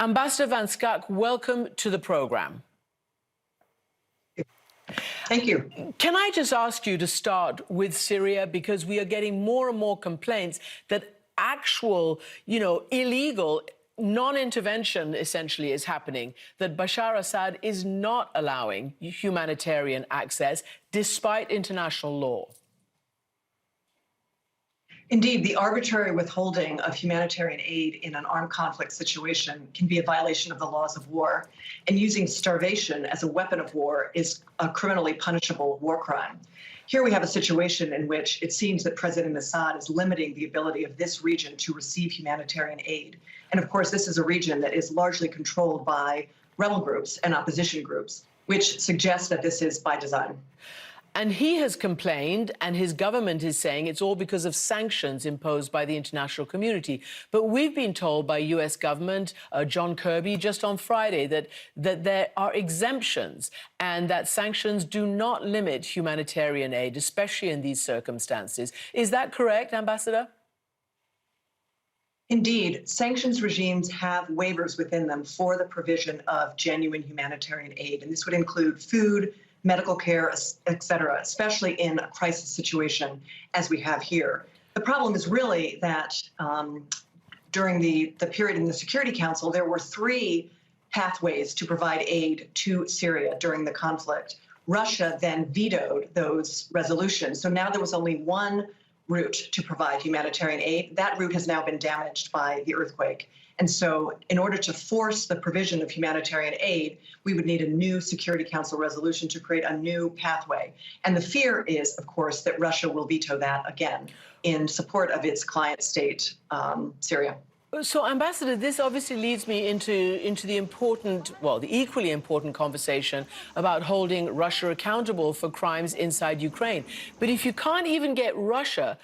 Ambassador van Schaack, welcome to the program. Thank you. Can I just ask you to start with Syria, because we are getting more and more complaints that actual, illegal non-intervention essentially is happening, that Bashar Assad is not allowing humanitarian access despite international law. Indeed, the arbitrary withholding of humanitarian aid in an armed conflict situation can be a violation of the laws of war, and using starvation as a weapon of war is a criminally punishable war crime. Here we have a situation in which it seems that President Assad is limiting the ability of this region to receive humanitarian aid. And of course, this is a region that is largely controlled by rebel groups and opposition groups, which suggests that this is by design. And he has complained, and his government is saying it's all because of sanctions imposed by the international community. But we've been told by US government, John Kirby, just on Friday, that there are exemptions and that sanctions do not limit humanitarian aid, especially in these circumstances. Is that correct, Ambassador? Indeed, sanctions regimes have waivers within them for the provision of genuine humanitarian aid, and this would include food, medical care, et cetera, especially in a crisis situation as we have here. The problem is really that during the period in the Security Council, there were 3 pathways to provide aid to Syria during the conflict. Russia then vetoed those resolutions. So now there was only one route to provide humanitarian aid. That route has now been damaged by the earthquake. And so in order to force the provision of humanitarian aid, we would need a new Security Council resolution to create a new pathway. And the fear is, of course, that Russia will veto that again in support of its client state, Syria. So, Ambassador, this obviously leads me into the important, well, the equally important conversation about holding Russia accountable for crimes inside Ukraine. But if you can't even get Russia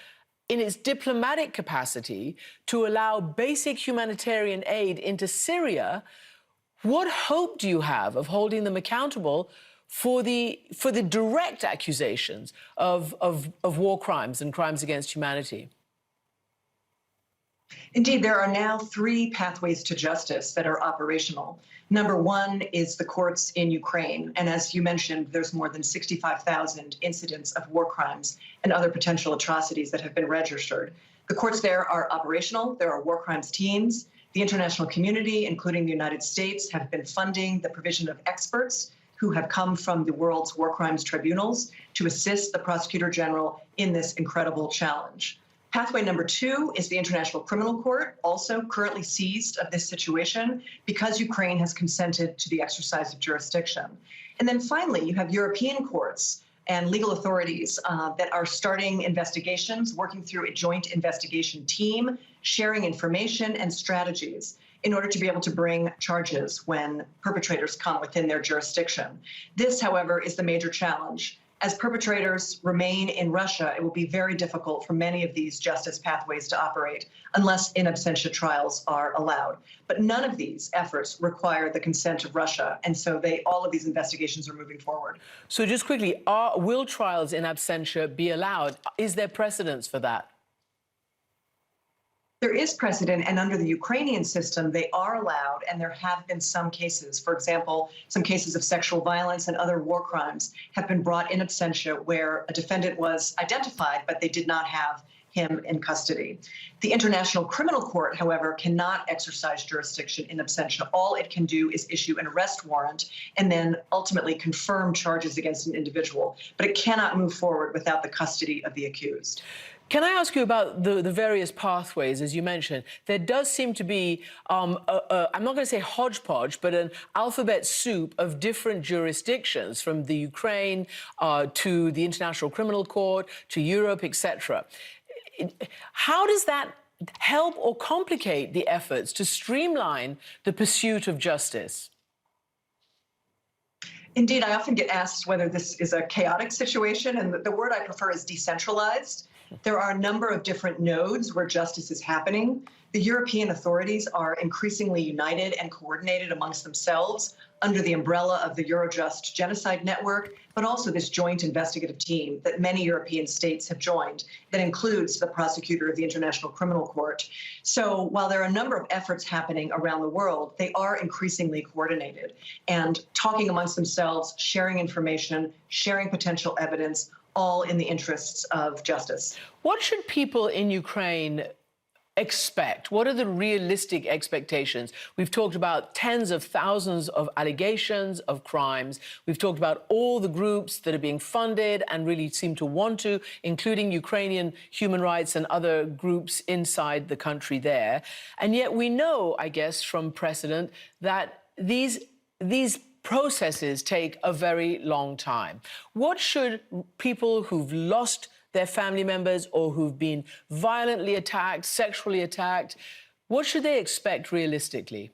in its diplomatic capacity to allow basic humanitarian aid into Syria, what hope do you have of holding them accountable for the direct accusations of war crimes and crimes against humanity? Indeed, there are now 3 pathways to justice that are operational. Number 1 is the courts in Ukraine. And as you mentioned, there's more than 65,000 incidents of war crimes and other potential atrocities that have been registered. The courts there are operational. There are war crimes teams. The international community, including the United States, have been funding the provision of experts who have come from the world's war crimes tribunals to assist the prosecutor general in this incredible challenge. Pathway number 2 is the International Criminal Court, also currently seized of this situation because Ukraine has consented to the exercise of jurisdiction. And then finally, you have European courts and legal authorities that are starting investigations, working through a joint investigation team, sharing information and strategies in order to be able to bring charges when perpetrators come within their jurisdiction. This, however, is the major challenge. As perpetrators remain in Russia, it will be very difficult for many of these justice pathways to operate unless in absentia trials are allowed. But none of these efforts require the consent of Russia, and so all of these investigations are moving forward. So just quickly, will trials in absentia be allowed? Is there precedence for that? There is precedent, and under the Ukrainian system, they are allowed, and there have been some cases. For example, some cases of sexual violence and other war crimes have been brought in absentia where a defendant was identified, but they did not have him in custody. The International Criminal Court, however, cannot exercise jurisdiction in absentia. All it can do is issue an arrest warrant and then ultimately confirm charges against an individual. But it cannot move forward without the custody of the accused. Can I ask you about the various pathways, as you mentioned? There does seem to be, I'm not going to say hodgepodge, but an alphabet soup of different jurisdictions, from the Ukraine to the International Criminal Court to Europe, etc. How does that help or complicate the efforts to streamline the pursuit of justice? Indeed, I often get asked whether this is a chaotic situation, and the word I prefer is decentralized. There are a number of different nodes where justice is happening. The European authorities are increasingly united and coordinated amongst themselves under the umbrella of the Eurojust Genocide Network, but also this joint investigative team that many European states have joined that includes the prosecutor of the International Criminal Court. So while there are a number of efforts happening around the world, they are increasingly coordinated and talking amongst themselves, sharing information, sharing potential evidence, all in the interests of justice. What should people in Ukraine expect? What are the realistic expectations? We've talked about tens of thousands of allegations of crimes. We've talked about all the groups that are being funded and really seem to want to, including Ukrainian human rights and other groups inside the country there. And yet we know, I guess, from precedent that these processes take a very long time. What should people who've lost their family members or who've been violently attacked, sexually attacked, what should they expect realistically?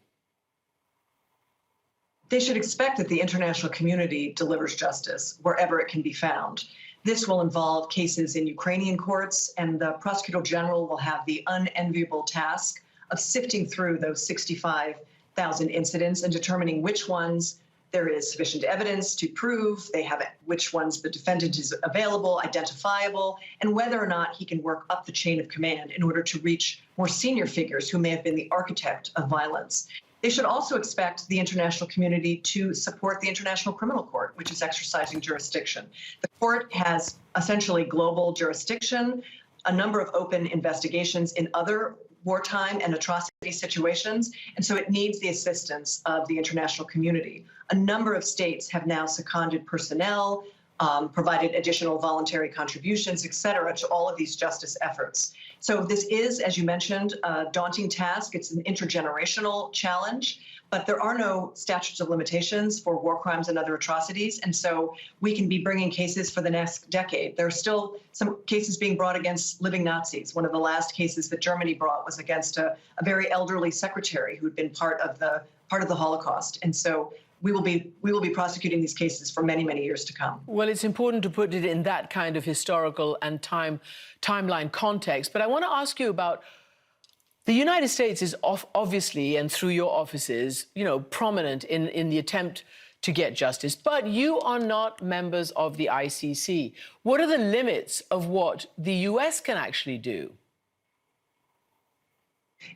They should expect that the international community delivers justice wherever it can be found. This will involve cases in Ukrainian courts, and the Prosecutor General will have the unenviable task of sifting through those 65,000 incidents and determining which ones there is sufficient evidence to prove, they have which ones the defendant is available, identifiable, and whether or not he can work up the chain of command in order to reach more senior figures who may have been the architect of violence. They should also expect the international community to support the International Criminal Court, which is exercising jurisdiction. The court has essentially global jurisdiction, a number of open investigations in other wartime and atrocity situations, and so it needs the assistance of the international community. A number of states have now seconded personnel, provided additional voluntary contributions, et cetera, to all of these justice efforts. So this is, as you mentioned, a daunting task. It's an intergenerational challenge, but there are no statutes of limitations for war crimes and other atrocities, and so we can be bringing cases for the next decade. There are still some cases being brought against living Nazis. One of the last cases that Germany brought was against a very elderly secretary who had been part of the Holocaust, and so we will be prosecuting these cases for many, many years to come. Well, it's important to put it in that kind of historical and timeline context. But I want to ask you about the United States is obviously, and through your offices, prominent in the attempt to get justice. But you are not members of the ICC. What are the limits of what the US can actually do?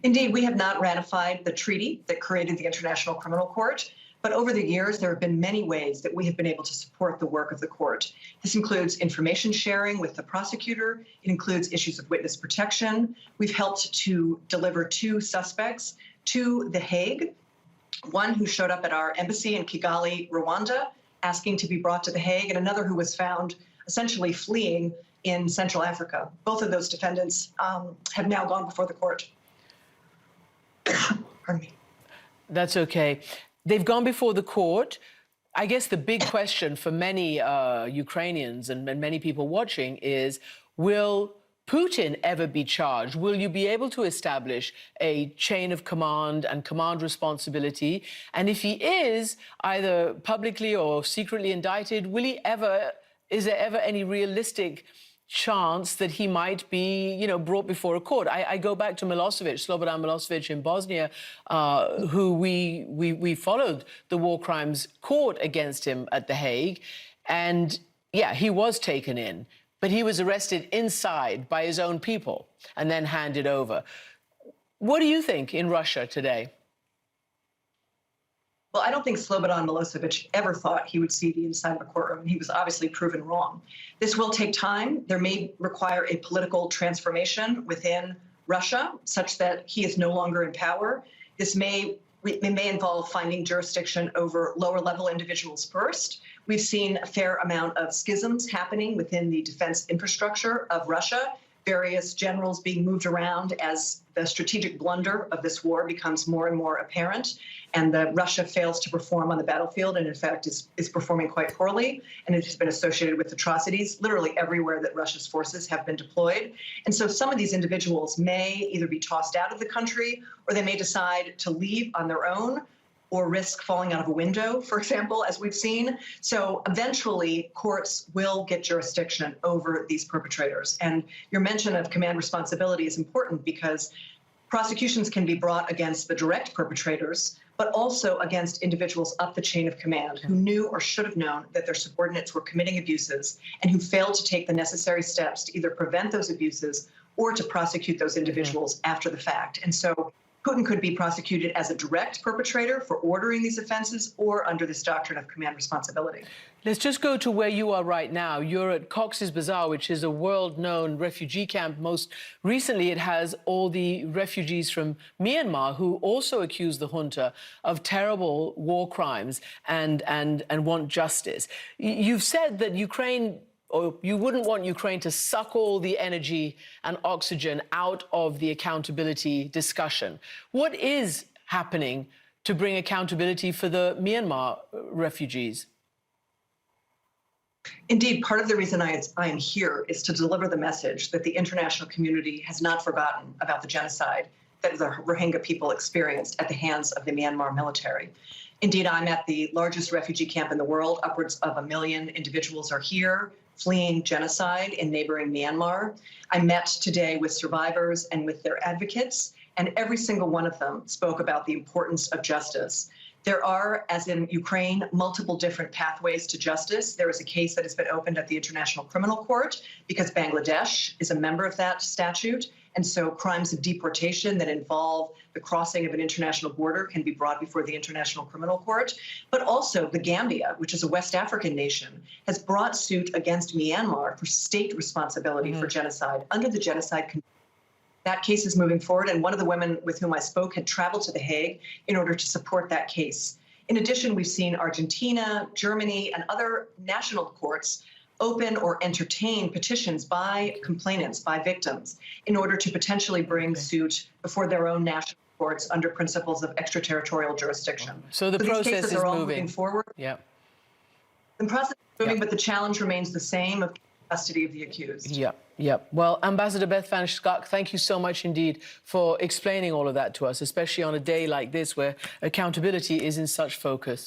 Indeed, we have not ratified the treaty that created the International Criminal Court. But over the years, there have been many ways that we have been able to support the work of the court. This includes information sharing with the prosecutor. It includes issues of witness protection. We've helped to deliver 2 suspects to The Hague, one who showed up at our embassy in Kigali, Rwanda, asking to be brought to The Hague, and another who was found essentially fleeing in Central Africa. Both of those defendants have now gone before the court. Pardon me. That's okay. They've gone before the court. I guess the big question for many Ukrainians and many people watching is, will Putin ever be charged? Will you be able to establish a chain of command and command responsibility? And if he is either publicly or secretly indicted, is there ever any realistic chance that he might be, brought before a court? I go back to Milosevic, Slobodan Milosevic in Bosnia, who we followed the war crimes court against him at The Hague. And yeah, he was taken in, but he was arrested inside by his own people and then handed over. What do you think in Russia today? Well, I don't think Slobodan Milosevic ever thought he would see the inside of a courtroom. He was obviously proven wrong. This will take time. There may require a political transformation within Russia such that he is no longer in power. This may involve finding jurisdiction over lower-level individuals first. We've seen a fair amount of schisms happening within the defense infrastructure of Russia, various generals being moved around as the strategic blunder of this war becomes more and more apparent, and that Russia fails to perform on the battlefield and, in fact, is performing quite poorly, and it has been associated with atrocities literally everywhere that Russia's forces have been deployed. And so some of these individuals may either be tossed out of the country or they may decide to leave on their own. or risk falling out of a window, for example, as we've seen. So eventually, courts will get jurisdiction over these perpetrators. And your mention of command responsibility is important because prosecutions can be brought against the direct perpetrators, but also against individuals up the chain of command who knew or should have known that their subordinates were committing abuses and who failed to take the necessary steps to either prevent those abuses or to prosecute those individuals after the fact. And so Putin could be prosecuted as a direct perpetrator for ordering these offenses or under this doctrine of command responsibility. Let's just go to where you are right now. You're at Cox's Bazar, which is a world-known refugee camp. Most recently, it has all the refugees from Myanmar who also accuse the junta of terrible war crimes and want justice. You've said that Ukraine, or you wouldn't want Ukraine to suck all the energy and oxygen out of the accountability discussion. What is happening to bring accountability for the Myanmar refugees? Indeed, part of the reason I am here is to deliver the message that the international community has not forgotten about the genocide that the Rohingya people experienced at the hands of the Myanmar military. Indeed, I'm at the largest refugee camp in the world. Upwards of 1 million individuals are here fleeing genocide in neighboring Myanmar. I met today with survivors and with their advocates, and every single one of them spoke about the importance of justice. There are, as in Ukraine, multiple different pathways to justice. There is a case that has been opened at the International Criminal Court because Bangladesh is a member of that statute. And so crimes of deportation that involve the crossing of an international border can be brought before the International Criminal Court. But also the Gambia, which is a West African nation, has brought suit against Myanmar for state responsibility for genocide under the Genocide Convention. That case is moving forward, and one of the women with whom I spoke had traveled to The Hague in order to support that case. In addition, we've seen Argentina, Germany, and other national courts open or entertain petitions by complainants, by victims, in order to potentially bring suit before their own national courts under principles of extraterritorial jurisdiction. So the process these cases is are all moving moving forward. Yeah. The process is moving, but the challenge remains the same of custody of the accused. Yeah. Well, Ambassador Beth van Schaack, thank you so much indeed for explaining all of that to us, especially on a day like this where accountability is in such focus.